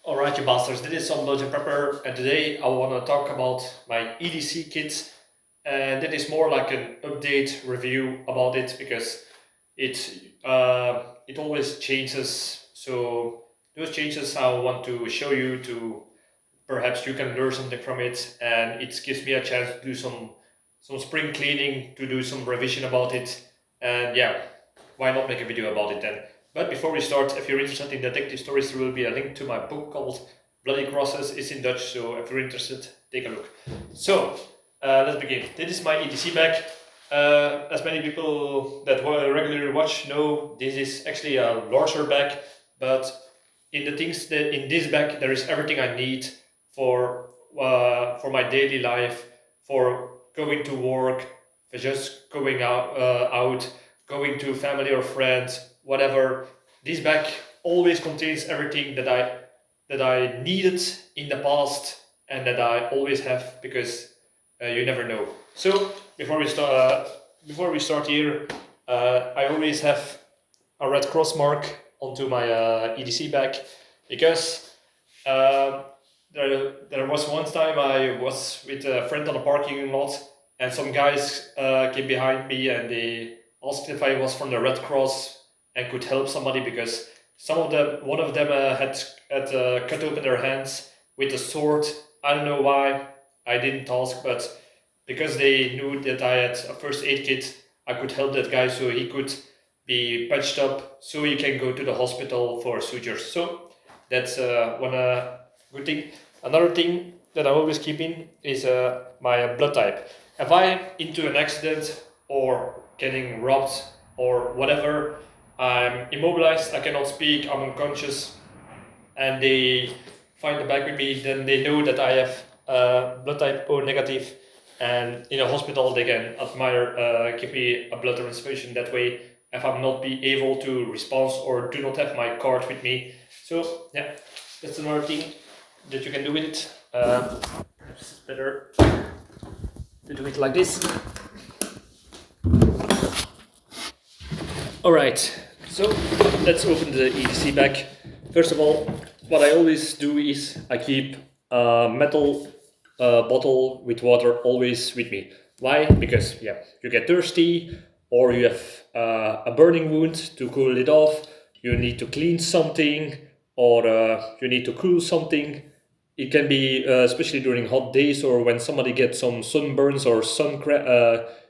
Alright, you bastards, this is Some-Belgian-prepper, and today I want to talk about my EDC kit, and that is more like an update review about it because it always changes. So those changes I want to show you to perhaps you can learn something from it, and it gives me a chance to do some spring cleaning, to do some revision about it, and yeah, why not make a video about it then? But before we start, if you're interested in detective stories, there will be a link to my book called Bloody Crosses. It's in Dutch, so if you're interested, take a look. So, let's begin. This is my EDC bag. As many people that regularly watch know, this is actually a larger bag, but in the things that in this bag there is everything I need for my daily life, for going to work, for just going out, going to family or friends, whatever. This bag always contains everything that I needed in the past and that I always have because you never know. So before we start here, I always have a red cross mark onto my EDC bag because there was one time I was with a friend on a parking lot and some guys came behind me and they asked if I was from the Red Cross and could help somebody because one of them had cut open their hands with a sword. I don't know why. I didn't ask, but because they knew that I had a first aid kit, I could help that guy so he could be patched up so he can go to the hospital for sutures. So that's one good thing. Another thing that I always keep in is my blood type. If I'm into an accident or getting robbed or whatever, I'm immobilized, I cannot speak, I'm unconscious, and they find the bag with me, then they know that I have blood type O negative, and in a hospital they can give me a blood transfusion that way if I'm not be able to respond or do not have my card with me. So yeah, that's another thing that you can do with it. Perhaps it's better to do it like this. Alright, so let's open the EDC bag. First of all, what I always do is I keep a metal bottle with water always with me. Why? Because yeah, you get thirsty or you have a burning wound to cool it off, you need to clean something or you need to cool something. It can be especially during hot days or when somebody gets some sunburns or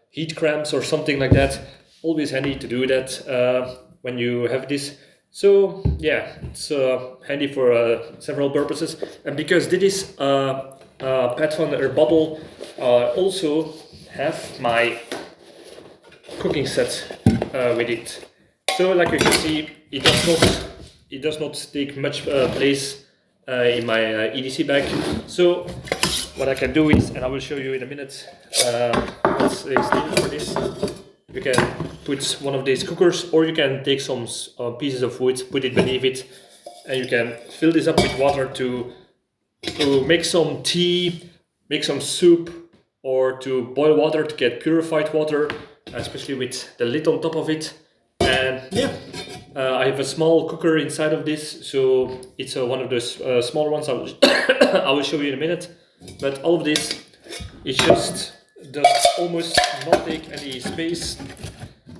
heat cramps or something like that. Always handy to do that when you have this. So yeah, it's handy for several purposes. And because this is a Pathfinder bottle, I also have my cooking set with it. So like you can see, it does not take much place in my EDC bag. So what I can do is, and I will show you in a minute, what's the name for this. You can put one of these cookers, or you can take some pieces of wood, put it beneath it, and you can fill this up with water to make some tea, make some soup, or to boil water to get purified water, especially with the lid on top of it. And yeah, I have a small cooker inside of this, so it's one of those smaller ones. I will show you in a minute. But all of this is just does almost not take any space,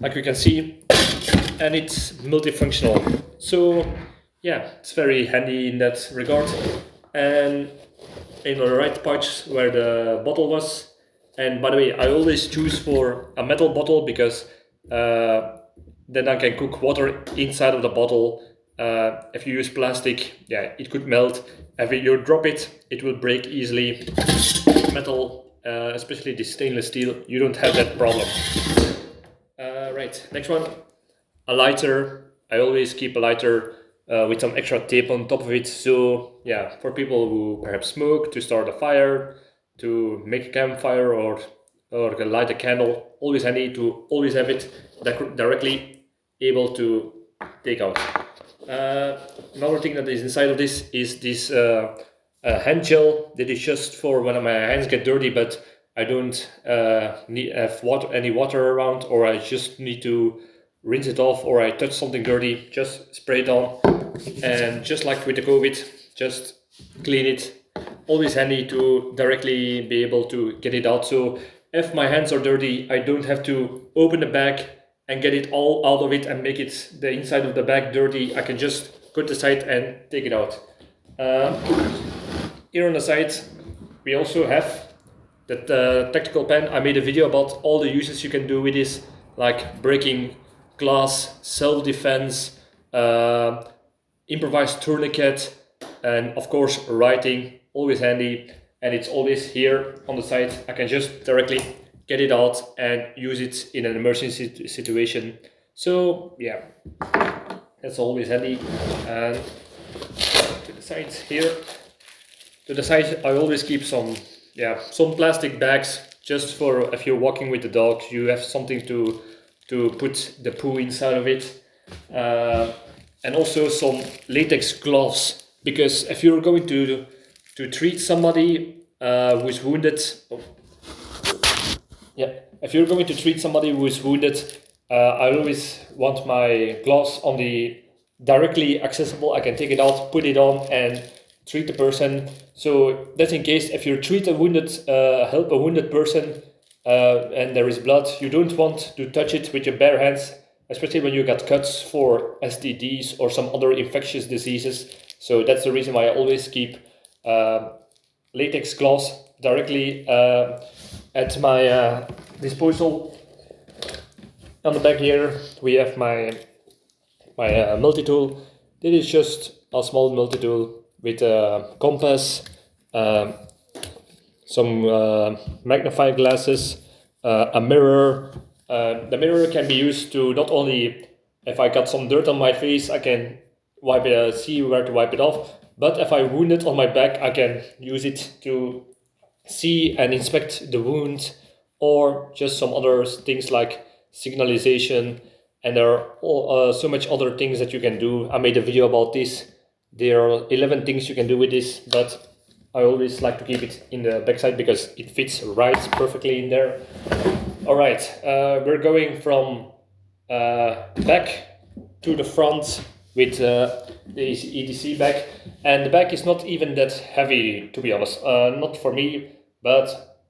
like you can see, and it's multifunctional. So yeah, it's very handy in that regard. And in the right pouch where the bottle was. And by the way, I always choose for a metal bottle because then I can cook water inside of the bottle. If you use plastic, yeah, it could melt. If you drop it, it will break easily. Metal, especially the stainless steel, you don't have that problem. Right, next one, a lighter. I always keep a lighter with some extra tape on top of it. So yeah, for people who perhaps smoke, to start a fire, to make a campfire, or light a candle, always handy to always have it directly able to take out. Another thing that is inside of this is this hand gel that is just for when my hands get dirty, but I don't have any water around, or I just need to rinse it off, or I touch something dirty, just spray it on. And just like with the COVID, just clean it. Always handy to directly be able to get it out. So if my hands are dirty, I don't have to open the bag and get it all out of it and make it the inside of the bag dirty. I can just go to the side and take it out. Here on the side, we also have that tactical pen. I made a video about all the uses you can do with this, like breaking glass, self-defense, improvised tourniquet, and of course writing, always handy. And it's always here on the side. I can just directly get it out and use it in an emergency situation. So yeah, that's always handy. And to the side here, to the side I always keep some plastic bags, just for if you're walking with the dog, you have something to put the poo inside of it. And also some latex gloves, because if you're going to treat somebody who's wounded, if you're going to treat somebody who is wounded, I always want my gloves on the directly accessible. I can take it out, put it on, and treat the person. So that's in case if you help a wounded person, and there is blood, you don't want to touch it with your bare hands, especially when you got cuts for STDs or some other infectious diseases. So that's the reason why I always keep latex gloves directly at my disposal. On the back here we have my multi-tool. This is just a small multi-tool with a compass, some magnifying glasses, a mirror. The mirror can be used to not only, if I got some dirt on my face, I can wipe it, see where to wipe it off, but if I wound it on my back, I can use it to see and inspect the wound, or just some other things like signalization. And there are so much other things that you can do. I made a video about this. There are 11 things you can do with this, but I always like to keep it in the backside because it fits right perfectly in there. Alright, we're going from back to the front with this EDC bag, and the bag is not even that heavy, to be honest. Not for me, but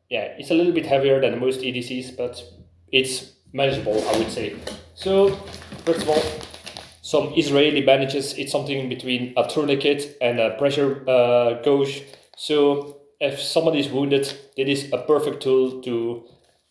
yeah, it's a little bit heavier than most EDCs, but it's manageable, I would say. So first of all, some Israeli bandages. It's something between a tourniquet and a pressure gauge. So if somebody is wounded, it is a perfect tool to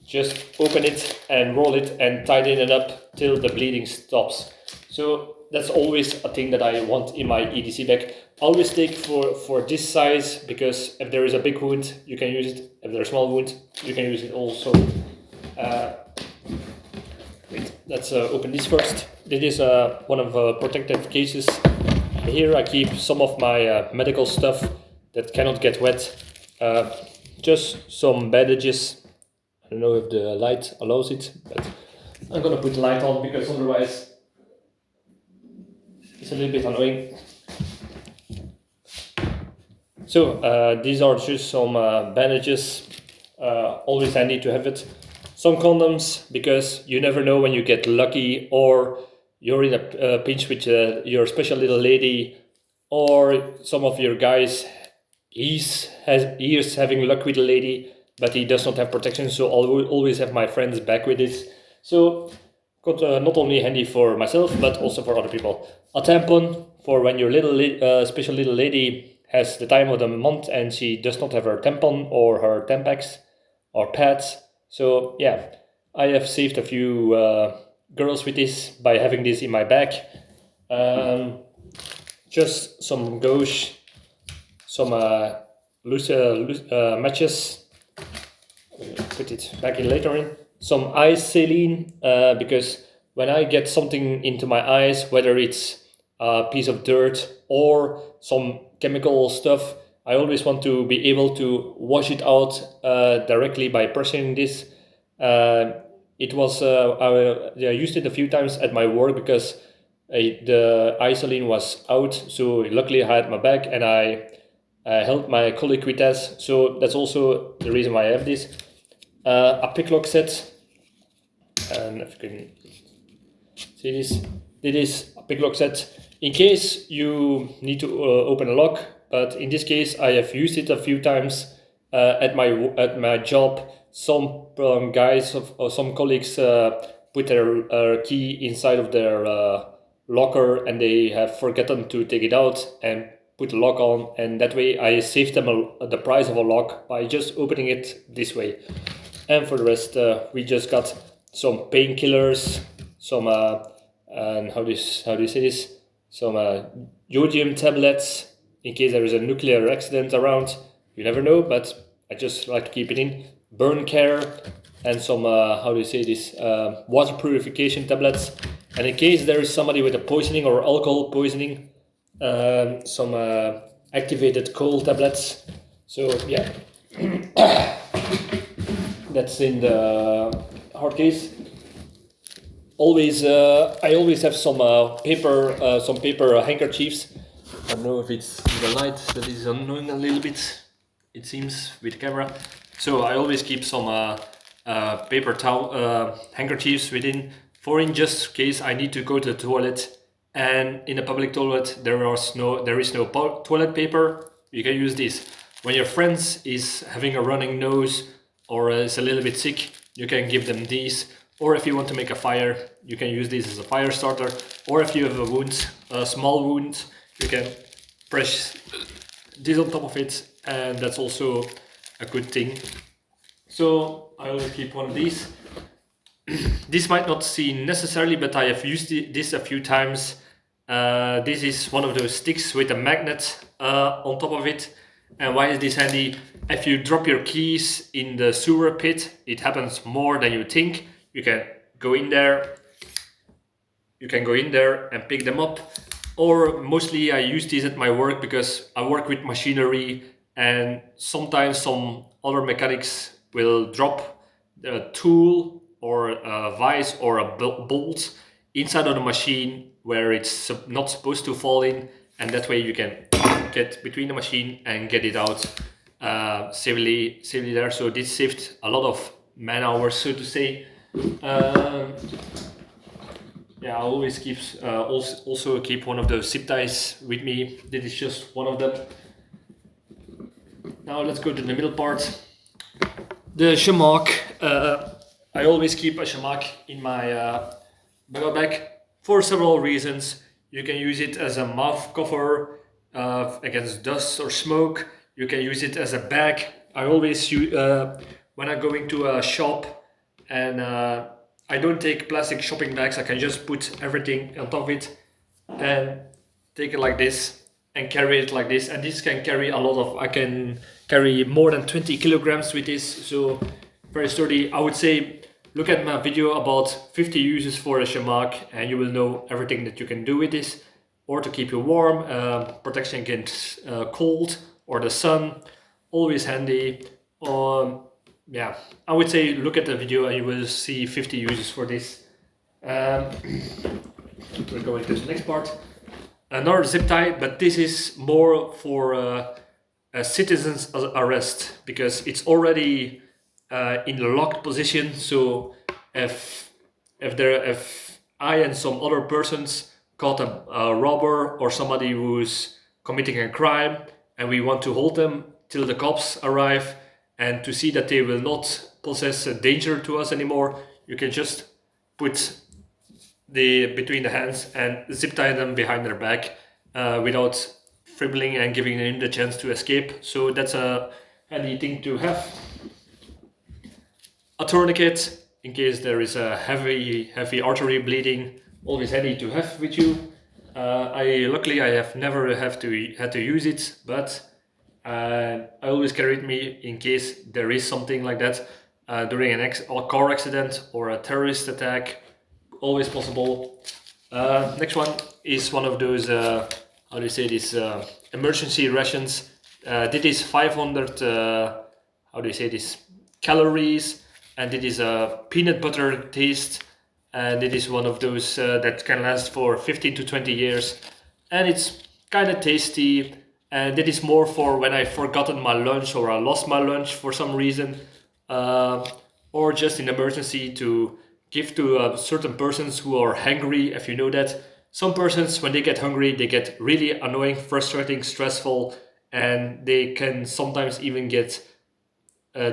just open it and roll it and tighten it up till the bleeding stops. So that's always a thing that I want in my EDC bag. Always take for this size, because if there is a big wound, you can use it. If there's a small wound, you can use it also. Let's open this first. This is one of the protective cases. Here I keep some of my medical stuff that cannot get wet. Just some bandages. I don't know if the light allows it, but I'm gonna put the light on because otherwise it's a little bit annoying. So these are just some bandages. Always handy to have it. Some condoms, because you never know when you get lucky, or you're in a pinch with your special little lady, or some of your guys, he is having luck with a lady, but he does not have protection. So I'll always have my friends back with this. So got not only handy for myself, but also for other people. A tampon for when your special little lady has the time of the month and she does not have her tampon or her Tampax or pads. So yeah, I have saved a few girls with this by having this in my bag. Just some gauche, some loose matches. Put it back in later in. Some eye saline, because when I get something into my eyes, whether it's a piece of dirt or some chemical stuff, I always want to be able to wash it out directly by pressing this. I used it a few times at my work because the isoline was out. So luckily I had my bag and I helped my colleague with that. So that's also the reason why I have this. A picklock set. And if you can see this, it is a picklock set. In case you need to open a lock, but in this case I have used it a few times at my job. Some guys or some colleagues put their key inside of their locker and they have forgotten to take it out and put a lock on, and that way I saved them the price of a lock by just opening it this way. And for the rest, we just got some painkillers, some and how do you say this? Some jodium tablets in case there is a nuclear accident around. You never know, but I just like to keep it in. Burn care and some how do you say this? Water purification tablets. And in case there is somebody with a poisoning or alcohol poisoning, some activated coal tablets. So yeah, that's in the hard case. Always, I always have some paper handkerchiefs. I don't know if it's the light that is annoying a little bit. It seems with the camera. So I always keep some paper towel handkerchiefs within, for in just case I need to go to the toilet. And in a public toilet there is no toilet paper. You can use this. When your friend is having a running nose or is a little bit sick, you can give them these. Or if you want to make a fire, you can use this as a fire starter. Or if you have a wound, a small wound, you can press this on top of it, and that's also a good thing. So I always keep one of these. This might not seem necessarily, but I have used this a few times. This is one of those sticks with a magnet on top of it. And why is this handy? If you drop your keys in the sewer pit, it happens more than you think. You can go in there and pick them up. Or mostly I use these at my work because I work with machinery, and sometimes some other mechanics will drop a tool or a vise or a bolt inside of the machine where it's not supposed to fall in, and that way you can get between the machine and get it out safely there. So this saved a lot of man hours, so to say. Yeah, I always keep also keep one of those zip ties with me. This is just one of them. Now let's go to the middle part. The chamois. I always keep a chamois in my bag for several reasons. You can use it as a mouth cover against dust or smoke. You can use it as a bag. I always use when I'm going to a shop and I don't take plastic shopping bags. I can just put everything on top of it and take it like this and carry it like this. And this can carry a lot of, I can carry more than 20 kilograms with this. So very sturdy. I would say look at my video about 50 uses for a chamois and you will know everything that you can do with this. Or to keep you warm, protection against cold or the sun, always handy. Yeah, I would say look at the video and you will see 50 uses for this. We're going to the next part. Another zip tie, but this is more for a citizen's arrest because it's already in the locked position. So if I and some other persons caught a robber or somebody who's committing a crime and we want to hold them till the cops arrive, and to see that they will not possess a danger to us anymore, you can just put between the hands and zip tie them behind their back without fribbling and giving them the chance to escape. So that's a handy thing to have. A tourniquet in case there is a heavy artery bleeding, always handy to have with you. Luckily I have never had to use it, but I always carry it with me in case there is something like that during a car accident or a terrorist attack. Always possible. Next one is one of those how do you say this, emergency rations. This is 500 how do you say this, calories, and it is a peanut butter taste, and it is one of those that can last for 15 to 20 years, and it's kind of tasty. And that is more for when I've forgotten my lunch or I lost my lunch for some reason, or just in emergency to give to certain persons who are hungry. If you know that some persons, when they get hungry, they get really annoying, frustrating, stressful, and they can sometimes even get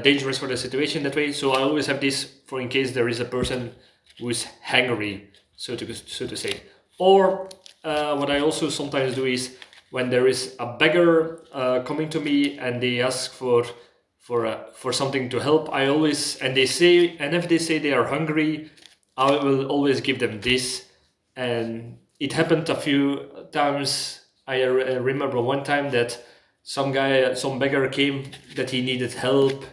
dangerous for the situation that way. So I always have this for in case there is a person who is hungry, so to say. Or what I also sometimes do is when there is a beggar coming to me and they ask for something to help, I always and if they say they are hungry, I will always give them this. And it happened a few times. I remember one time that some beggar came that he needed help.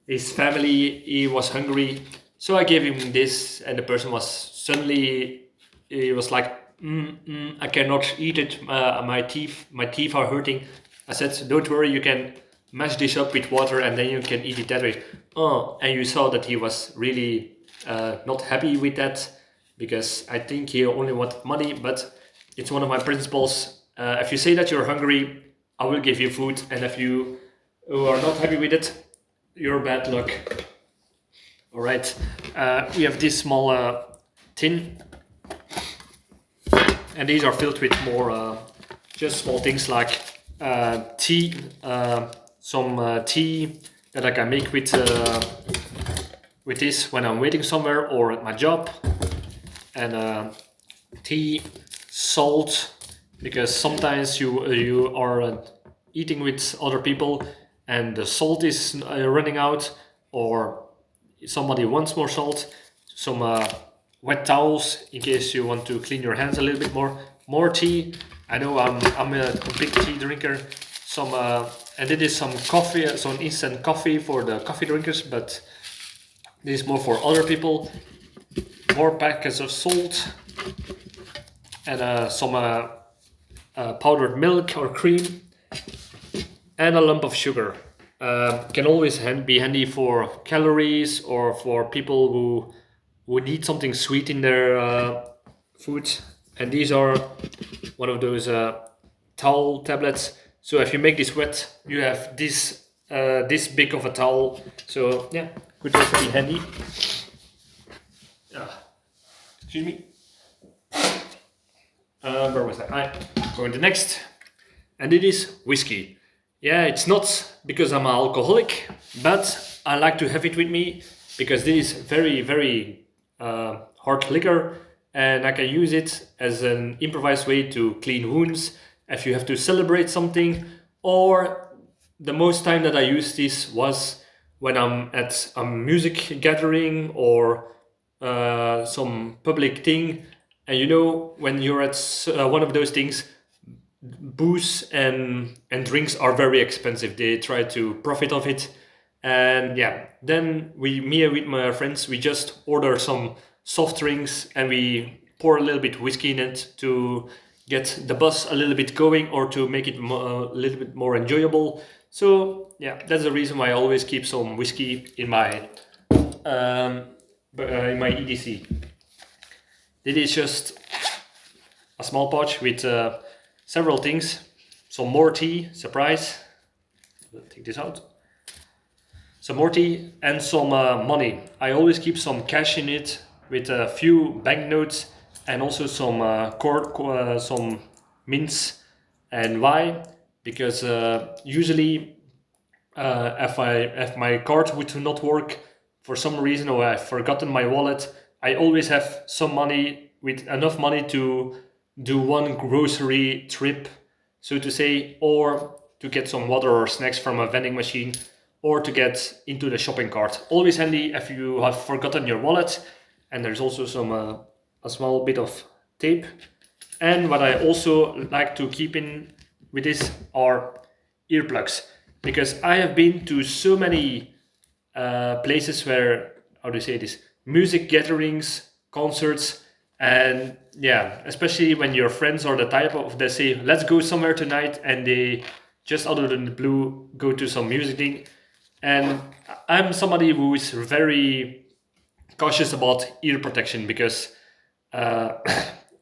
His family, he was hungry, so I gave him this, and the person was suddenly, he was like, I cannot eat it. My teeth are hurting. I said, don't worry, you can mash this up with water, and then you can eat it that way. Oh, and you saw that he was really not happy with that, because I think he only wanted money. But it's one of my principles. If you say that you're hungry, I will give you food, and if you are not happy with it, you're bad luck. All right, we have this small tin, and these are filled with more just small things like tea, some tea that I can make with this when I'm waiting somewhere or at my job, and tea, salt, because sometimes you are eating with other people and the salt is running out, or somebody wants more salt. Some wet towels in case you want to clean your hands a little bit more. More tea. I know I'm a big tea drinker. And it is some coffee, some instant coffee for the coffee drinkers, but this is more for other people. More packets of salt, and some powdered milk or cream, and a lump of sugar. Can always be handy for calories or for people who need something sweet in their food. And these are one of those towel tablets. So if you make this wet, you have this big of a towel. So yeah, could also be handy. Excuse me. Where was I? Going to next, and it is whiskey. Yeah, it's not because I'm an alcoholic, but I like to have it with me because this is very, very hard liquor, and I can use it as an improvised way to clean wounds if you have to celebrate something. Or the most time that I used this was when I'm at a music gathering or some public thing, and you know, when you're at one of those things, booze and drinks are very expensive. They try to profit of it, and yeah, then me with my friends, we just order some soft drinks and we pour a little bit whiskey in it to get the buzz a little bit going or to make it a little bit more enjoyable. So yeah, that's the reason why I always keep some whiskey in my EDC. It is just a small pouch with several things. Some more tea, surprise. I'll take this out. Some more tea and some money. I always keep some cash in it with a few banknotes and also some some mints. And why? Because usually if my card would not work for some reason, or I've forgotten my wallet, I always have some money, with enough money to do one grocery trip, so to say, or to get some water or snacks from a vending machine, or to get into the shopping cart. Always handy if you have forgotten your wallet. And there's also some a small bit of tape. And what I also like to keep in with this are earplugs, because I have been to so many places where, how do you say this, music gatherings, concerts, and yeah, especially when your friends are the type of, they say, let's go somewhere tonight, and they just out of the blue go to some music thing. And I'm somebody who is very cautious about ear protection, because I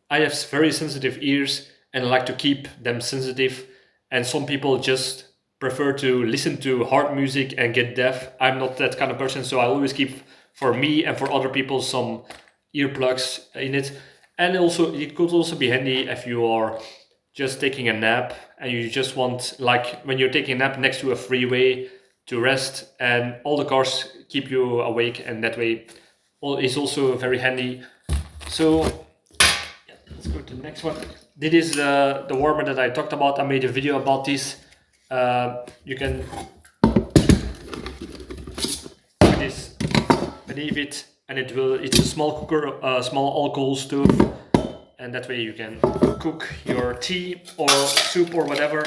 have very sensitive ears and I like to keep them sensitive. And some people just prefer to listen to hard music and get deaf. I'm not that kind of person, so I always keep, for me and for other people, some earplugs in it. And also, it could also be handy if you are just taking a nap, and you just want, like when you're taking a nap next to a freeway, to rest, and all the cars keep you awake, and that way is also very handy. So yeah, let's go to the next one. This is the warmer that I talked about. I made a video about this. You can put this beneath it, and it's a small cooker, small alcohol stove, and that way you can cook your tea or soup or whatever.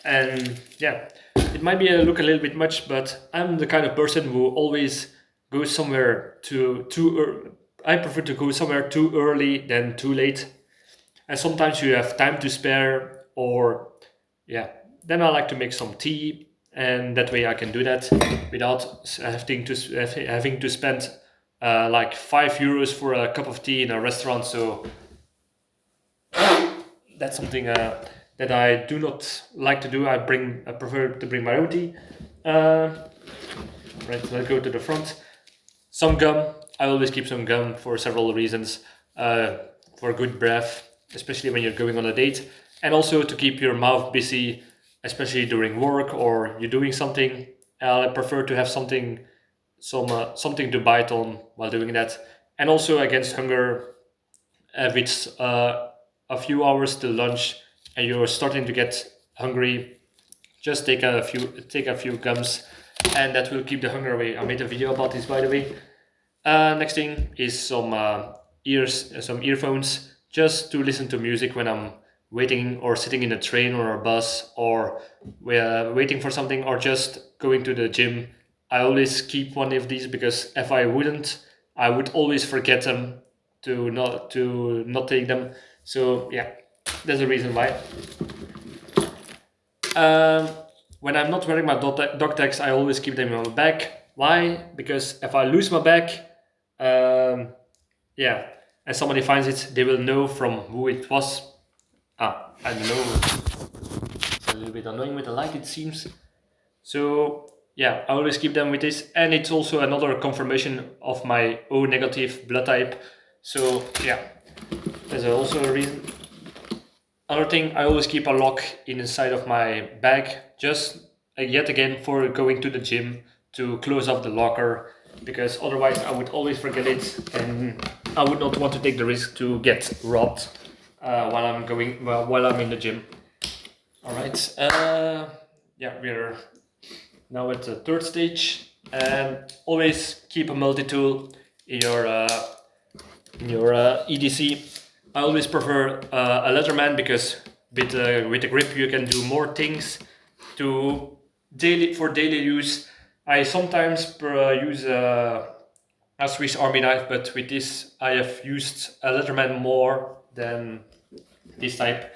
And yeah, it might look a little bit much, but I'm the kind of person who always goes somewhere too early. I prefer to go somewhere too early than too late. And sometimes you have time to spare, or yeah, then I like to make some tea, and that way I can do that without having to spend like €5 for a cup of tea in a restaurant. So that's something that I do not like to do. I prefer to bring my own tea. Right, let's go to the front. Some gum. I always keep some gum for several reasons. For good breath, especially when you're going on a date, and also to keep your mouth busy, especially during work or you're doing something. I prefer to have something to bite on while doing that, and also against hunger. If it's a few hours till lunch and you're starting to get hungry, just take a few gums, and that will keep the hunger away. I made a video about this, by the way. Next thing is some earphones, just to listen to music when I'm waiting or sitting in a train or a bus, or waiting for something, or just going to the gym. I always keep one of these, because if I wouldn't, I would always forget them, to not take them. So yeah, that's the reason why. When I'm not wearing my dog tags, I always keep them on my back. Why? Because if I lose my bag, yeah, and somebody finds it, they will know from who it was. I don't know. It's a little bit annoying with the light, it seems. So yeah, I always keep them with this, and it's also another confirmation of my O negative blood type. So yeah, there's also a reason. Another thing, I always keep a lock inside of my bag, just yet again for going to the gym, to close off the locker, because otherwise I would always forget it, and I would not want to take the risk to get robbed while I'm in the gym. All right, yeah, we're now at the third stage, and always keep a multi-tool in your EDC. I always prefer a Leatherman, because with the grip you can do more things for daily use. I sometimes use a Swiss Army knife, but with this I have used a Leatherman more than this type.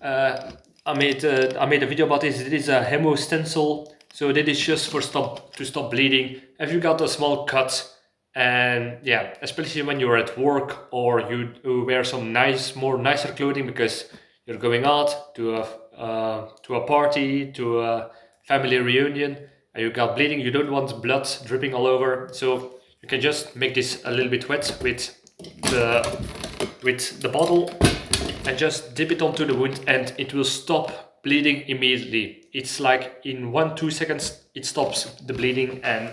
I made a video about this. It is a hemo stencil, so that is just to stop bleeding. If you got a small cut, and yeah, especially when you're at work, or you wear some nicer clothing because you're going out to a party, to a family reunion, and you got bleeding, you don't want blood dripping all over, so you can just make this a little bit wet with the bottle, and just dip it onto the wound, and it will stop bleeding immediately. It's like in 1-2 seconds it stops the bleeding, and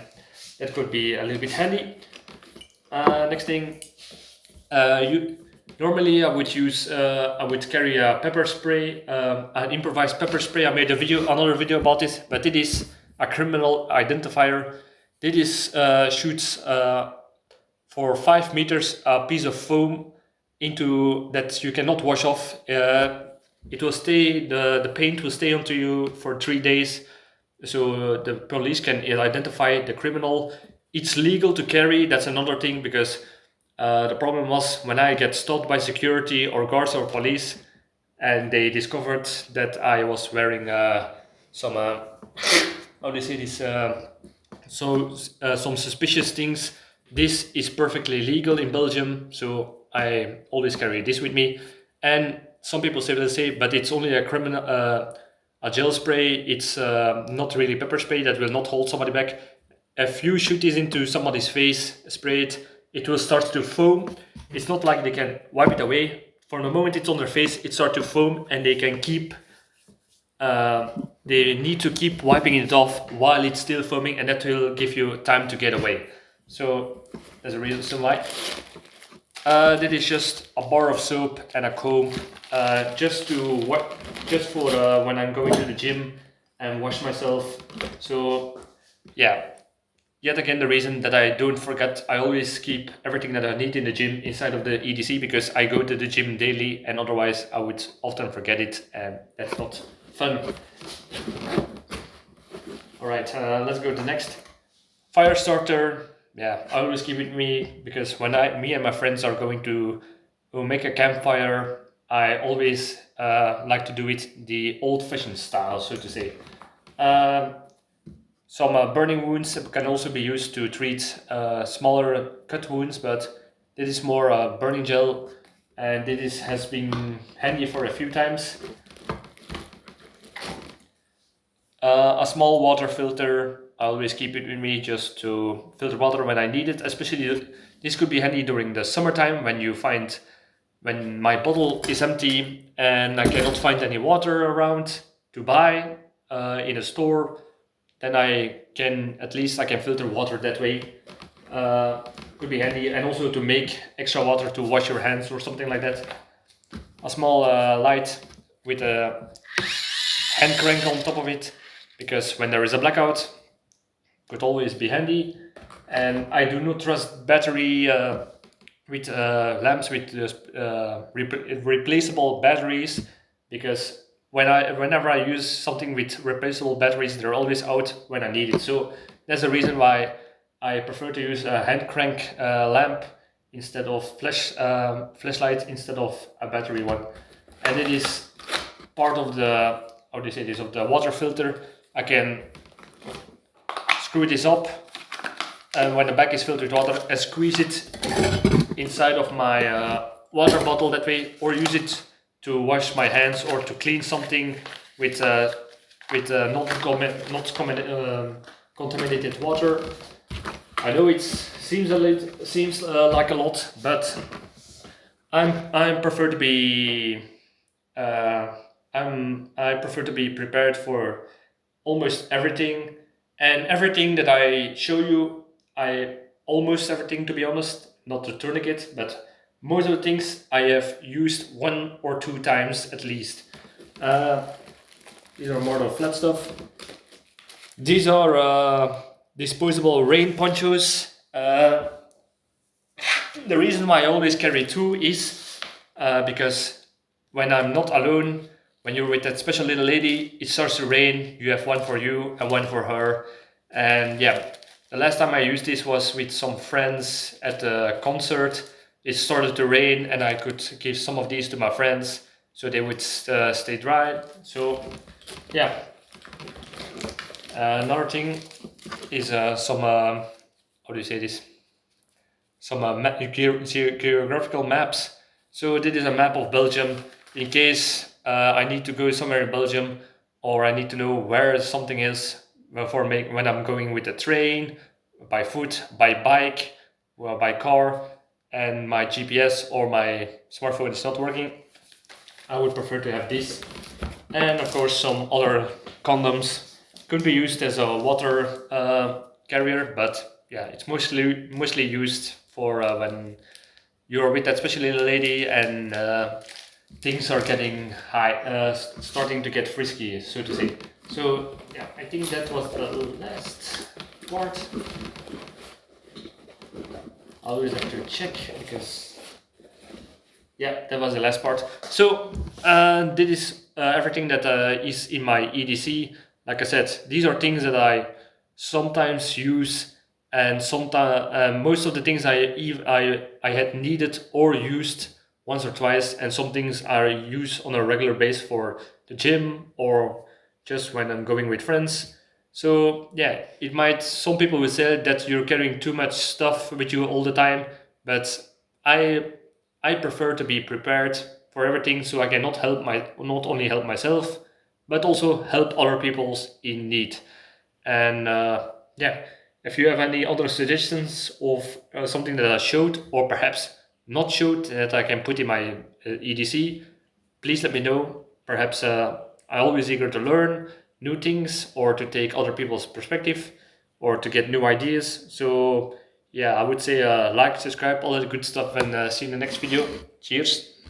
that could be a little bit handy. Next thing, normally I would carry a pepper spray, an improvised pepper spray. I made another video about this, but it is a criminal identifier. This shoots for 5 meters a piece of foam into that you cannot wash off. It will stay. The paint will stay onto you for 3 days, so the police can identify the criminal. It's legal to carry. That's another thing, because the problem was when I get stopped by security or guards or police, and they discovered that I was wearing some how do you say this? Some suspicious things. This is perfectly legal in Belgium, so I always carry this with me. And some people say, but it's only a gel spray. It's not really pepper spray that will not hold somebody back. If you shoot this into somebody's face, spray it, it will start to foam. It's not like they can wipe it away for the moment it's on their face, it starts to foam, and they can keep. They need to keep wiping it off while it's still foaming, and that will give you time to get away. So there's a reason why. That is just a bar of soap and a comb, just for when I'm going to the gym and wash myself. So yeah, yet again the reason that I don't forget, I always keep everything that I need in the gym inside of the EDC, because I go to the gym daily, and otherwise I would often forget it, and that's not fun. Alright, let's go to the next. Fire starter. Yeah, I always keep it with me, because when me and my friends are going to make a campfire, I always like to do it the old-fashioned style, so to say. Some burning wounds can also be used to treat smaller cut wounds, but this is more burning gel, and this has been handy for a few times. A small water filter, I always keep it with me just to filter water when I need it. Especially this could be handy during the summertime when my bottle is empty and I cannot find any water around to buy in a store. Then I can filter water that way. Could be handy, and also to make extra water to wash your hands or something like that. A small light with a hand crank on top of it, because when there is a blackout, could always be handy. And I do not trust battery with lamps with replaceable batteries, because whenever I use something with replaceable batteries, they're always out when I need it. So that's the reason why I prefer to use a hand crank lamp instead of flashlight instead of a battery one. And it is part of the of the water filter. I can screw this up, and when the bag is filled with water, and squeeze it inside of my water bottle that way, or use it to wash my hands or to clean something with not contaminated water. I know it seems like a lot, but I prefer to be I prefer to be prepared for almost everything, and everything that I show you, almost everything, to be honest, not the tourniquet, but most of the things I have used 1 or 2 times at least. These are more of flat stuff. These are disposable rain ponchos. The reason why I always carry 2 is because when I'm not alone, when you're with that special little lady, it starts to rain, you have one for you and one for her. And yeah, the last time I used this was with some friends at a concert. It started to rain, and I could give some of these to my friends so they would stay dry. So yeah. Another thing is some geographical maps. So this is a map of Belgium in case I need to go somewhere in Belgium, or I need to know where something is when I'm going with a train, by foot, by bike, or by car, and my GPS or my smartphone is not working. I would prefer to have this, and of course some other condoms. Could be used as a water carrier, but yeah, it's mostly used for when you're with that special little lady and things are getting starting to get frisky, so to say. So yeah, I think that was the last part. I always have to check, because yeah, that was the last part. So this is everything that is in my EDC. Like I said, these are things that I sometimes use, and sometimes most of the things I had needed or used once or twice, and some things I use on a regular basis for the gym or just when I'm going with friends. So yeah, some people will say that you're carrying too much stuff with you all the time, but I prefer to be prepared for everything, so I can not only help myself, but also help other people in need. And yeah, if you have any other suggestions of something that I showed, or perhaps not showed that I can put in my EDC, please let me know. Perhaps I'm always eager to learn new things or to take other people's perspective or to get new ideas. So yeah, I would say like, subscribe, all that good stuff, and see you in the next video. Cheers.